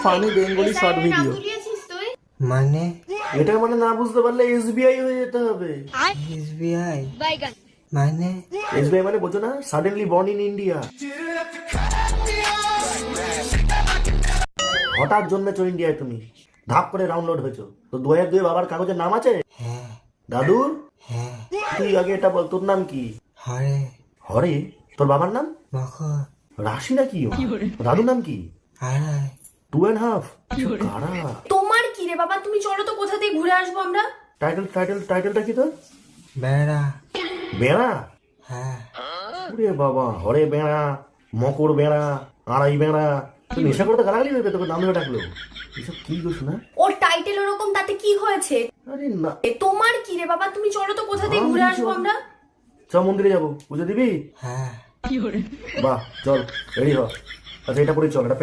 Funny Bengali short video. মানে এটা মানে না বুঝতে পারলে এসবিআই হয়ে যেতে হবে। এসবিআই মানে এসবিআই মানে বোঝো না? Suddenly born in India. হঠাৎ জন্মেছো ইন্ডিয়ায় তুমি, ধাপ করে ডাউনলোড হয়েছো। তো 2002 বাবার কাগজের নাম আছে? হ্যাঁ দাদুর? হ্যাঁ তুই আগে এটা বল, তোর নাম কি? হরে হরে? তোর বাবার নাম? মকর রাশি না কি? দাদুর নাম কি? আড়াই 2.5? কারা? তোমার কি রে বাবা, তুমি চলো তো কোথা থেকে ঘুরে আসবো আমরা। টাইটেলটা কি তোর? বেড়া বেড়া? হ্যাঁ ওরে বাবা, হরে বেড়া, মকর বেড়া, আড়াই বেড়া। তুই নেশা করতে গালাগালি হয়ে তোকে নাম ধরে ডাকলো? এসব কি দোষ না? ওর টাইটেল ওরকম, তাতে কি হয়েছে? আরে না, তোমার কি রে বাবা, তুমি চলো তো কোথা থেকে ঘুরে আসবো আমরা। চ মন্দিরে যাবো, পুজো দিবি? হ্যাঁ বাহ, চল রেডি হ। আচ্ছা এটা পরে চল, এটা